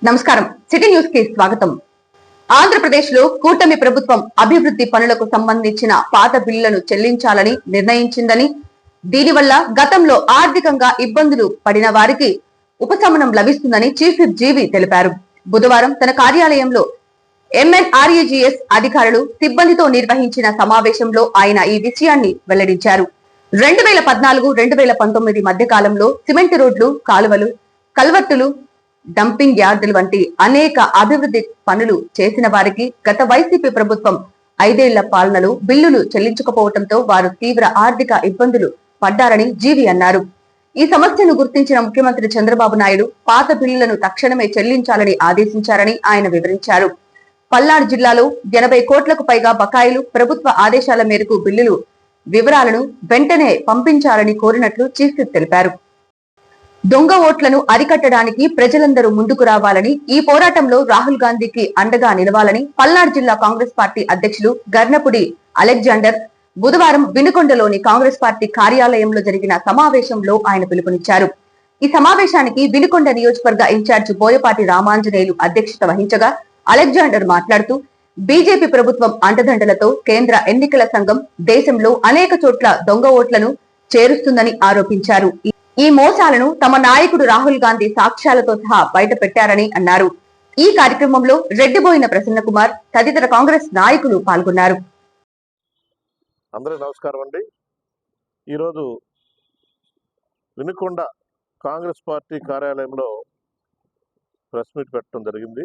నమస్కారం. City news కి స్వాగతం. ఆంధ్రప్రదేశ్ లో కూటమి ప్రభుత్వం అభివృద్ధి పనులకు సంబంధించిన పాత బిల్లులను చెల్లించాలని నిర్ణయించిందని, దీనివల్ల గతంలో ఆర్థికంగా ఇబ్బందులు పడిన వారికి ఉపశమనం లభిస్తుందని చీఫ్ విప్ జీవి తెలిపారు. బుధవారం తన కార్యాలయంలో ఎంఎన్ఆర్ఈజీఎస్ అధికారులు సిబ్బందితో నిర్వహించిన సమావేశంలో ఆయన ఈ విషయాన్ని వెల్లడించారు. 2014-2019 మధ్య కాలంలో సిమెంట్ రోడ్లు, కాలువలు, కల్వర్టులు, డంపింగ్ యార్డులు వంటి అనేక అభివృద్ధి పనులు చేసిన వారికి గత వైసీపీ ప్రభుత్వం 5 ఏళ్ల పాలనలో బిల్లులు చెల్లించకపోవడంతో వారు తీవ్ర ఆర్థిక ఇబ్బందులు పడ్డారని జీవి అన్నారు. ఈ సమస్యను గుర్తించిన ముఖ్యమంత్రి చంద్రబాబు నాయుడు పాత బిల్లులను తక్షణమే చెల్లించాలని ఆదేశించారని ఆయన వివరించారు. పల్నాడు జిల్లాలో 80 కోట్లకు పైగా బకాయిలు ప్రభుత్వ ఆదేశాల మేరకు బిల్లులు వివరాలను వెంటనే పంపించాలని కోరినట్లు చీఫ్ విప్ తెలిపారు. దొంగ ఓట్లను అరికట్టడానికి ప్రజలందరూ ముందుకు రావాలని, ఈ పోరాటంలో రాహుల్ గాంధీకి అండగా నిలవాలని పల్నాడు జిల్లా కాంగ్రెస్ పార్టీ అధ్యక్షులు గర్నపుడి అలెగ్జాండర్ బుధవారం వినుకొండలోని కాంగ్రెస్ పార్టీ కార్యాలయంలో జరిగిన సమావేశంలో ఆయన పిలుపునిచ్చారు. ఈ సమావేశానికి వినుకొండ నియోజకవర్గ ఇన్ఛార్జ్ బోయపాటి రామాంజనేయులు అధ్యక్షత వహించగా అలెగ్జాండర్ మాట్లాడుతూ, బీజేపీ ప్రభుత్వం అండదండలతో కేంద్ర ఎన్నికల సంఘం దేశంలో అనేక చోట్ల దొంగ ఓట్లను చేరుస్తుందని ఆరోపించారు. ఈ మోసాలను తమ నాయకుడు రాహుల్ గాంధీ సాక్ష్యాలతో సహా బయట పెట్టారని అన్నారు. ఈ కార్యక్రమంలో రెడ్డిబోయిన ప్రసన్న కుమార్ తదితర కాంగ్రెస్ నాయకులు పాల్గొన్నారు. అందరూ నమస్కారం అండి. ఈరోజు వినుకొండ కాంగ్రెస్ పార్టీ కార్యాలయంలో ప్రెస్ మీట్ పెట్టడం జరిగింది.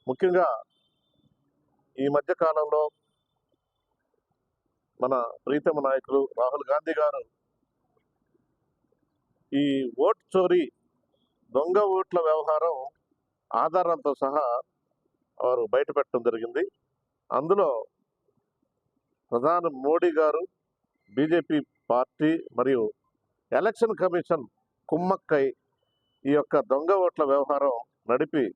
ముఖ్యంగా ఈ మధ్య కాలంలో మన ప్రీతమ నాయకులు రాహుల్ గాంధీ గారు ఈ ఓట్ చోరీ, దొంగ ఓట్ల వ్యవహారం ఆధారాలతో సహా వారు బయటపెట్టడం జరిగింది. అందులో ప్రధాని మోడీ గారు, బీజేపీ పార్టీ మరియు ఎలక్షన్ కమిషన్ కుమ్మక్కై ఈ యొక్క దొంగ ఓట్ల వ్యవహారం నడిపి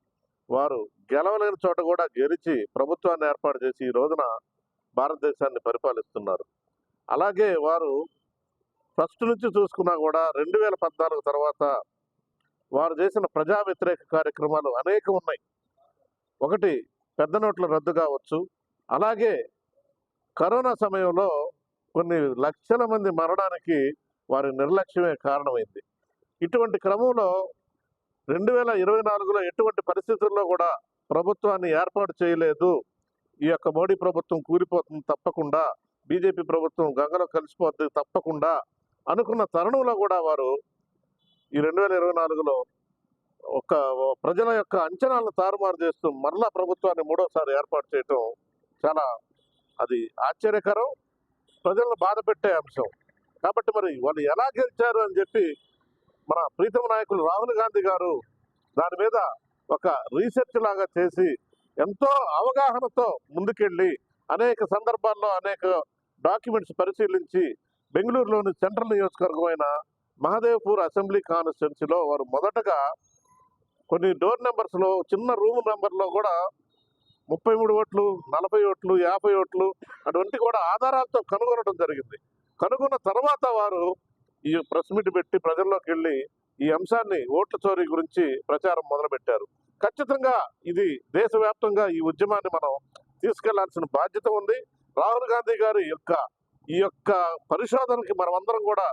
వారు గెలవలేని చోట కూడా గెలిచి ప్రభుత్వాన్ని ఏర్పాటు చేసి ఈ రోజున భారతదేశాన్ని పరిపాలిస్తున్నారు. అలాగే వారు ఫస్ట్ నుంచి చూసుకున్నా కూడా 2014 తర్వాత వారు చేసిన ప్రజా వ్యతిరేక కార్యక్రమాలు అనేకం ఉన్నాయి. ఒకటి, పెద్ద నోట్ల రద్దు కావచ్చు. అలాగే కరోనా సమయంలో కొన్ని లక్షల మంది మరణానికి వారి నిర్లక్ష్యమే కారణమైంది. ఇటువంటి క్రమంలో 2024లో ఎటువంటి పరిస్థితుల్లో కూడా ప్రభుత్వాన్ని ఏర్పాటు చేయలేదు. ఈ యొక్క మోడీ ప్రభుత్వం కూలిపోతుంది తప్పకుండా, బీజేపీ ప్రభుత్వం గంగలో కలిసిపోతుంది తప్పకుండా అనుకున్న తరుణంలో కూడా వారు ఈ 2024లో ఒక ప్రజల యొక్క అంచనాలను తారుమారు చేస్తూ మరలా ప్రభుత్వాన్ని మూడోసారి ఏర్పాటు చేయటం చాలా అది ఆశ్చర్యకరం, ప్రజలను బాధ పెట్టే అంశం. కాబట్టి మరి వాళ్ళు ఎలా గెలిచారు అని చెప్పి మన ప్రీతమ నాయకులు రాహుల్ గాంధీ గారు దాని మీద ఒక రీసెర్చ్ లాగా చేసి ఎంతో అవగాహనతో ముందుకెళ్ళి అనేక సందర్భాల్లో అనేక డాక్యుమెంట్స్ పరిశీలించి బెంగళూరులోని సెంట్రల్ నియోజకవర్గమైన మహదేవ్పూర్ అసెంబ్లీ కాన్స్టిట్యున్సీలో వారు మొదటగా కొన్ని డోర్ నెంబర్స్లో, చిన్న రూమ్ నెంబర్లో కూడా 33 ఓట్లు, 40 ఓట్లు, 50 ఓట్లు అటువంటి కూడా ఆధారాలతో కనుగొనడం జరిగింది. కనుగొన్న తర్వాత వారు ఈ ప్రెస్ మీట్ పెట్టి ప్రజల్లోకి వెళ్ళి ఈ అంశాన్ని, ఓట్ల చోరీ గురించి ప్రచారం మొదలుపెట్టారు. ఖచ్చితంగా ఇది దేశవ్యాప్తంగా ఈ ఉద్యమాన్ని మనం తీసుకెళ్లాల్సిన బాధ్యత ఉంది. రాహుల్ గాంధీ గారి ఈ యొక్క పరిశోధనకి మనమందరం కూడా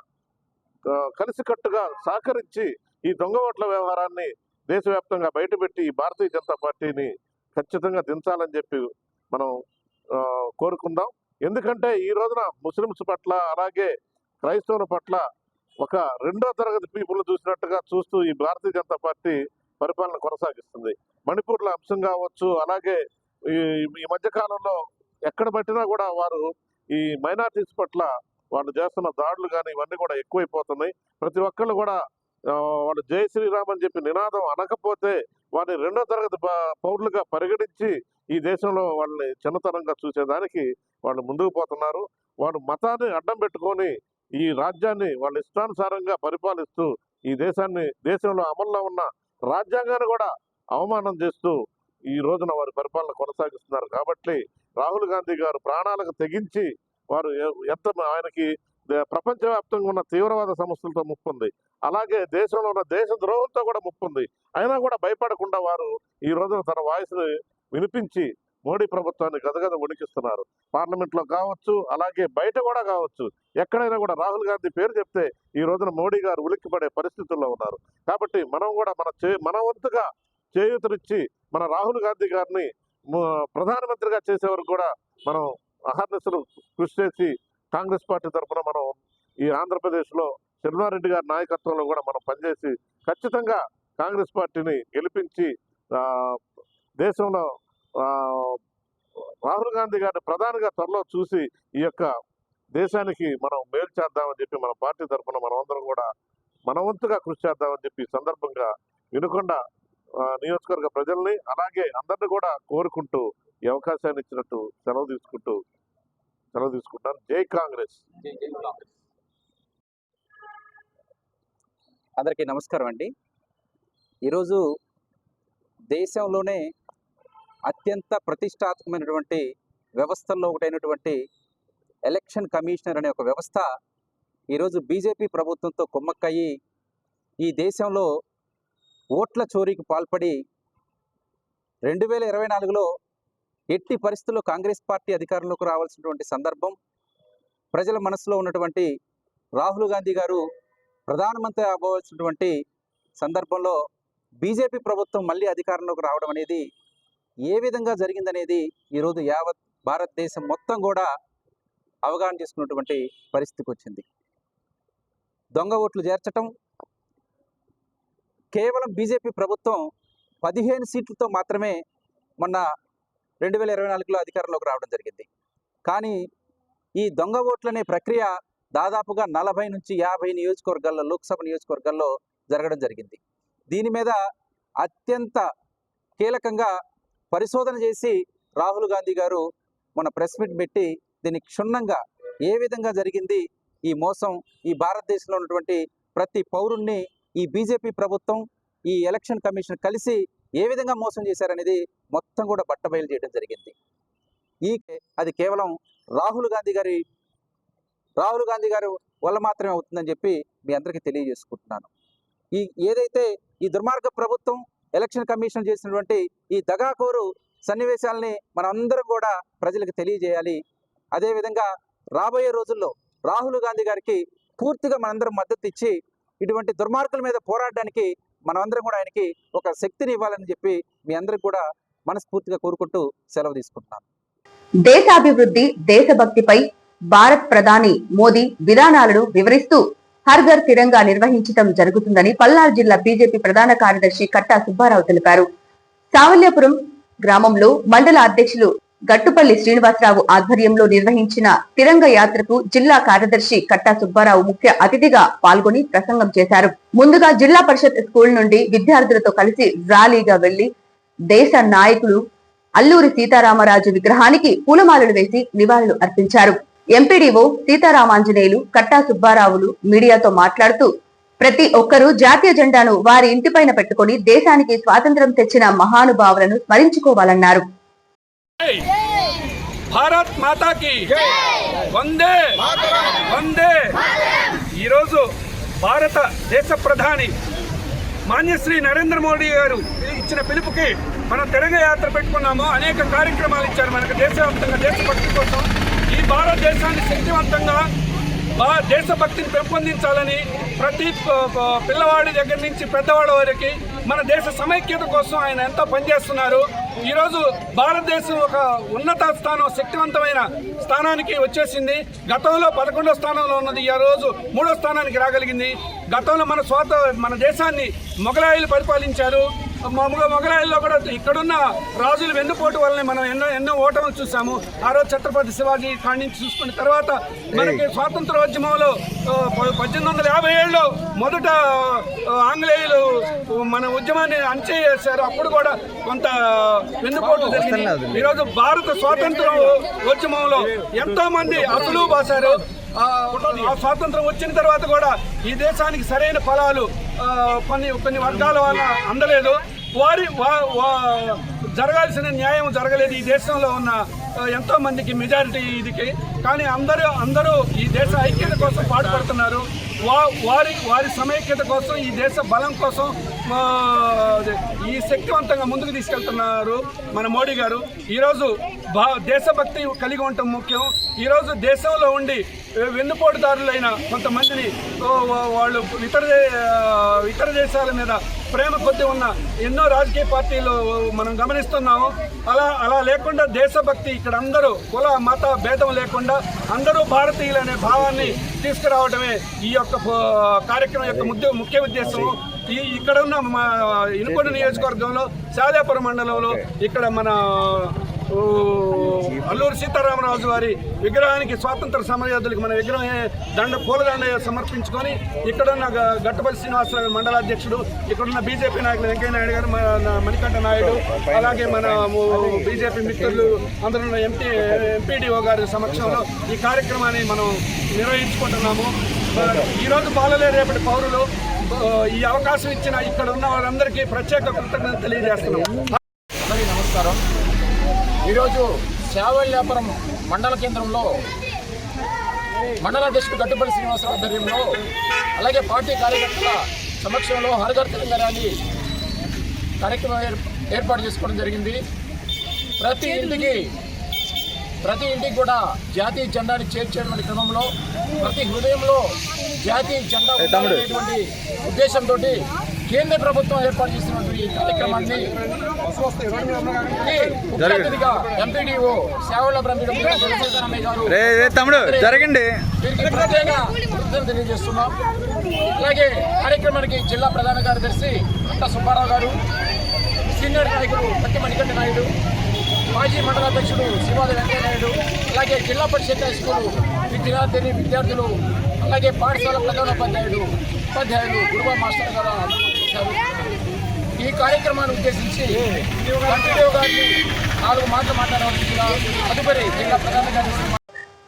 కలిసికట్టుగా సహకరించి ఈ దొంగ ఓట్ల వ్యవహారాన్ని దేశవ్యాప్తంగా బయటపెట్టి ఈ భారతీయ జనతా పార్టీని ఖచ్చితంగా దించాలని చెప్పి మనం కోరుకుందాం. ఎందుకంటే ఈ రోజున ముస్లిమ్స్ పట్ల, అలాగే క్రైస్తవుల పట్ల ఒక రెండో తరగతి పీపుల్ చూసినట్టుగా చూస్తూ ఈ భారతీయ జనతా పార్టీ పరిపాలన కొనసాగిస్తుంది. మణిపూర్లో అంశం కావచ్చు, అలాగే ఈ మధ్య కాలంలో ఎక్కడ పట్టినా కూడా వారు ఈ మైనార్టీస్ పట్ల వాళ్ళు చేస్తున్న దాడులు కానీ ఇవన్నీ కూడా ఎక్కువైపోతున్నాయి. ప్రతి ఒక్కళ్ళు కూడా వాళ్ళు జై శ్రీరామ్ అని చెప్పి నినాదం అనకపోతే వారిని రెండో తరగతి పౌరులుగా పరిగణించి ఈ దేశంలో వాళ్ళని చిన్నతనంగా చూసేదానికి వాళ్ళు ముందుకు పోతున్నారు. వాళ్ళు మతాన్ని అడ్డం పెట్టుకొని ఈ రాజ్యాన్ని వాళ్ళ ఇష్టానుసారంగా పరిపాలిస్తూ ఈ దేశంలో అమల్లో ఉన్న రాజ్యాంగాన్ని కూడా అవమానం చేస్తూ ఈ రోజున వారి పరిపాలన కొనసాగిస్తున్నారు. కాబట్టి రాహుల్ గాంధీ గారు ప్రాణాలకు తెగించి వారు ఆయనకి ప్రపంచవ్యాప్తంగా ఉన్న తీవ్రవాద సమస్యలతో ముప్పు ఉంది. అలాగే దేశంలో ఉన్న దేశ ద్రోహంతో కూడా ముప్పు ఉంది. అయినా కూడా భయపడకుండా వారు ఈ రోజున తన వాయిస్ని వినిపించి మోడీ ప్రభుత్వాన్ని గదగద వణికిస్తున్నారు. పార్లమెంట్లో కావచ్చు, అలాగే బయట కూడా కావచ్చు, ఎక్కడైనా కూడా రాహుల్ గాంధీ పేరు చెప్తే ఈ రోజున మోడీ గారు ఉలిక్కిపడే పరిస్థితుల్లో ఉన్నారు. కాబట్టి మనం కూడా మన వంతుగా చేయూతనిచ్చి మన రాహుల్ గాంధీ గారిని ప్రధానమంత్రిగా చేసే వరకు కూడా మనం అహర్నిశలు కృషి చేసి కాంగ్రెస్ పార్టీ తరఫున మనం ఈ ఆంధ్రప్రదేశ్లో శర్మారెడ్డి గారి నాయకత్వంలో కూడా మనం పనిచేసి ఖచ్చితంగా కాంగ్రెస్ పార్టీని గెలిపించి దేశంలో రాహుల్ గాంధీ గారిని ప్రధానిగా త్వరలో చూసి ఈ యొక్క దేశానికి మనం మేలు చేద్దామని చెప్పి మన పార్టీ తరఫున మనమందరం కూడా మన వంతుగా కృషి చేద్దామని చెప్పి సందర్భంగా వినుకొండ నియోజకవర్గ ప్రజల్ని అలాగే అందరిని కూడా కోరుకుంటూ ఈ అవకాశాన్ని ఇచ్చినట్టు సెలవు తీసుకుంటాను. జై కాంగ్రెస్. అందరికీ నమస్కారం అండి. ఈరోజు దేశంలోనే అత్యంత ప్రతిష్టాత్మకమైనటువంటి వ్యవస్థల్లో ఒకటైనటువంటి ఎలక్షన్ కమిషనర్ అనే ఒక వ్యవస్థ ఈరోజు బీజేపీ ప్రభుత్వంతో కుమ్మక్కయ్యి ఈ దేశంలో ఓట్ల చోరీకి పాల్పడి 2024లో ఎట్టి పరిస్థితుల్లో కాంగ్రెస్ పార్టీ అధికారంలోకి రావాల్సినటువంటి సందర్భం, ప్రజల మనసులో ఉన్నటువంటి రాహుల్ గాంధీ గారు ప్రధానమంత్రి అవ్వవలసినటువంటి సందర్భంలో బీజేపీ ప్రభుత్వం మళ్ళీ అధికారంలోకి రావడం అనేది ఏ విధంగా జరిగిందనేది ఈరోజు యావత్ భారతదేశం మొత్తం కూడా అవగాహన చేసుకున్నటువంటి పరిస్థితికి వచ్చింది. దొంగ ఓట్లు చేర్చటం, కేవలం బీజేపీ ప్రభుత్వం 15 సీట్లతో మాత్రమే మొన్న 2024లో అధికారంలోకి రావడం జరిగింది. కానీ ఈ దొంగ ఓట్లనే ప్రక్రియ దాదాపుగా 40 నుంచి 50 నియోజకవర్గాల్లో, లోక్సభ నియోజకవర్గాల్లో జరగడం జరిగింది. దీని మీద అత్యంత కీలకంగా పరిశోధన చేసి రాహుల్ గాంధీ గారు మన ప్రెస్ మీట్ పెట్టి దీన్ని క్షుణ్ణంగా ఏ విధంగా జరిగింది ఈ మోసం, ఈ భారతదేశంలో ఉన్నటువంటి ప్రతి పౌరుణ్ణి ఈ బీజేపీ ప్రభుత్వం, ఈ ఎలక్షన్ కమిషన్ కలిసి ఏ విధంగా మోసం చేశారనేది మొత్తం కూడా బట్టబయలు చేయడం జరిగింది. అది కేవలం రాహుల్ గాంధీ గారు వల్ల మాత్రమే అవుతుందని చెప్పి మీ అందరికీ తెలియజేసుకుంటున్నాను. ఏదైతే ఈ దుర్మార్గ ప్రభుత్వం, ఎలక్షన్ కమిషన్ చేసినటువంటి ఈ దగాకోరు సన్నివేశాలని మనం అందరం కూడా ప్రజలకు తెలియజేయాలి. అదేవిధంగా రాబోయే రోజుల్లో రాహుల్ గాంధీ గారికి పూర్తిగా మనందరం మద్దతు ఇచ్చి ఇటువంటి దుర్మార్గుల మీద పోరాడడానికి మనమందరం కూడా ఆయనకి ఒక శక్తిని ఇవ్వాలని చెప్పి మీ అందరికి కూడా మనస్ఫూర్తిగా కోరుకుంటూ సెలవు తీసుకుంటున్నాను. దేశాభివృద్ధి, దేశభక్తిపై భారత్ ప్రధాని మోదీ విధానాలను వివరిస్తూ హర్ ఘర్ తిరంగా నిర్వహించడం జరుగుతుందని పల్నాడు జిల్లా బీజేపీ ప్రధాన కార్యదర్శి కట్టా సుబ్బారావు తెలిపారు. సావల్యాపురం గ్రామంలో మండల అధ్యక్షులు గట్టుపల్లి శ్రీనివాసరావు ఆధ్వర్యంలో నిర్వహించిన తిరంగ యాత్రకు జిల్లా కార్యదర్శి కట్టా సుబ్బారావు ముఖ్య అతిథిగా పాల్గొని ప్రసంగం చేశారు. ముందుగా జిల్లా పరిషత్ స్కూల్ నుండి విద్యార్థులతో కలిసి ర్యాలీగా వెళ్లి దేశ నాయకులు అల్లూరి సీతారామరాజు విగ్రహానికి పూలమాలలు వేసి నివాళులు అర్పించారు. ఎంపీడీఓ సీతారామాంజనేయులు, కట్టా సుబ్బారావులు మీడియాతో మాట్లాడుతూ ప్రతి ఒక్కరూ జాతీయ జెండాను వారి ఇంటిపైన పెట్టుకుని దేశానికి స్వాతంత్ర్యం తెచ్చిన మహానుభావులను స్మరించుకోవాలన్నారు. భారత్ మాతాకి వందే వందే. ఈరోజు భారత దేశ ప్రధాని మాన్యశ్రీ నరేంద్ర మోడీ గారు ఇచ్చిన పిలుపుకి మనం తిరంగ యాత్ర పెట్టుకున్నాము. అనేక కార్యక్రమాలు ఇచ్చారు మనకు దేశవ్యాప్తంగా దేశభక్తి కోసం. ఈ భారతదేశాన్ని శక్తివంతంగా దేశభక్తిని పెంపొందించాలని ప్రతి పిల్లవాడి దగ్గర నుంచి పెద్దవాడి వరకు మన దేశ సమైక్యత కోసం ఆయన ఎంతో పనిచేస్తున్నారు. ఈరోజు భారతదేశం ఒక ఉన్నత స్థానం, శక్తివంతమైన స్థానానికి వచ్చేసింది. గతంలో 11వ స్థానంలో ఉన్నది, ఈ రోజు 3వ స్థానానికి రాగలిగింది. గతంలో మన దేశాన్ని మొఘలాయులు పరిపాలించారు. మొఘలాయుల్లో కూడా ఇక్కడున్న రాజులు వెన్నుపోటు వల్లనే మనం ఎన్నో ఓటములు చూసాము. ఆ రోజు ఛత్రపతి శివాజీ కాడి నుంచి చూసుకున్న తర్వాత మనకి స్వాతంత్రోద్యమంలో 1857లో మొదట ఆంగ్లేయులు మన ఉద్యమాన్ని అణచివేశారు. అప్పుడు కూడా కొంత వెన్నుపోటు జరిగింది. ఈరోజు భారత స్వాతంత్ర ఉద్యమంలో ఎంతో మంది అసలు బాసారు. ఆ స్వాతంత్రం వచ్చిన తర్వాత కూడా ఈ దేశానికి సరైన ఫలాలు కొన్ని వర్గాల వల్ల అందలేదు. జరగాల్సిన న్యాయం జరగలేదు. ఈ దేశంలో ఉన్న ఎంతో మందికి మెజారిటీ ఇదికి. కానీ అందరూ ఈ దేశ ఐక్యత కోసం పాటుపడుతున్నారు. వారి సమైక్యత కోసం, ఈ దేశ బలం కోసం ఈ శక్తివంతంగా ముందుకు తీసుకెళ్తున్నారు మన మోడీ గారు. ఈరోజు దేశభక్తి కలిగి ఉండటం ముఖ్యం. ఈరోజు దేశంలో ఉండి వెన్నుపోటుదారులైన కొంతమందిని వాళ్ళు ఇతర దేశాల మీద ప్రేమ కొద్ది ఉన్న ఎన్నో రాజకీయ పార్టీలు మనం గమనిస్తున్నాము. అలా లేకుండా దేశభక్తి ఇక్కడ అందరూ కుల మత భేదం లేకుండా అందరూ భారతీయులనే భావాన్ని తీసుకురావడమే ఈ యొక్క కార్యక్రమం యొక్క ముఖ్య ఉద్దేశం. ఇక్కడ ఉన్న మా ఇనుకొండ నియోజకవర్గంలో శాదాపురం మండలంలో ఇక్కడ మన అల్లూరి సీతారామరాజు వారి విగ్రహానికి, స్వాతంత్ర సమరయోధులకు మన విగ్రహం పూలదండ సమర్పించుకొని ఇక్కడున్న గట్టపల్లి శ్రీనివాసరావు మండలాధ్యక్షుడు, ఇక్కడున్న బీజేపీ నాయకులు వెంకయ్య నాయుడు గారు, మణికంఠ నాయుడు, అలాగే మన బీజేపీ మిత్రులు అందరూ ఎంపీడీఓ గారి సమక్షంలో ఈ కార్యక్రమాన్ని మనం నిర్వహించుకుంటున్నాము. ఈరోజు బాలలే రేపటి పౌరులు. ఈ అవకాశం ఇచ్చిన ఇక్కడ ఉన్న వారందరికీ ప్రత్యేక కృతజ్ఞతలు తెలియజేస్తున్నాం. అందరికీ నమస్కారం. ఈరోజు శావల్యాపురం మండల కేంద్రంలో మండలాధ్యక్షుడు గట్టుపల్లి శ్రీనివాసరావు ఆధ్వర్యంలో, అలాగే పార్టీ కార్యకర్తల సమక్షంలో హరఘర్ తిరంగా ర్యాలీ కార్యక్రమం ఏర్పాటు చేసుకోవడం జరిగింది. ప్రతి ఇంటికి కూడా జాతీయ జెండాని చేర్చేటువంటి క్రమంలో ప్రతి హృదయంలో జాతీయ జెండా ఉండాలనేటువంటి ఉద్దేశంతో కేంద్ర ప్రభుత్వం ఏర్పాటు చేసినటువంటి ఈ కార్యక్రమాన్ని ముఖ్య అతిథిగా ఎంపీడీఓ శావల్యాపురం వీరికి ప్రత్యేక కృతజ్ఞతలు తెలియజేస్తున్నాం. అలాగే కార్యక్రమానికి జిల్లా ప్రధాన కార్యదర్శి అంట సుబ్బారావు గారు, సీనియర్ నాయకులు పట్టి మణికంఠ నాయుడు, మాజీ మండలాధ్యక్షుడు శ్రీవాది వెంకయ్య నాయుడు, అలాగే జిల్లా పరిషత్ హై స్కూల్ విద్యార్థులు, అలాగే పాఠశాల ప్రధానోపాధ్యాయులు, గురువా మాస్టర్ గారు చేశారు. ఈ కార్యక్రమాన్ని ఉద్దేశించి ఎంపీడీఓ గారిని 4 మాటలు మాట్లాడవలసిందిగా తదుపరి జిల్లా ప్రధాన కార్యదర్శి.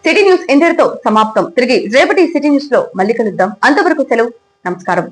సిటీ న్యూస్ ఇంతటితో సమాప్తం. తిరిగి రేపటి సిటీ న్యూస్ లో మళ్ళీ కలుద్దాం. అంతవరకు సెలవు. నమస్కారం.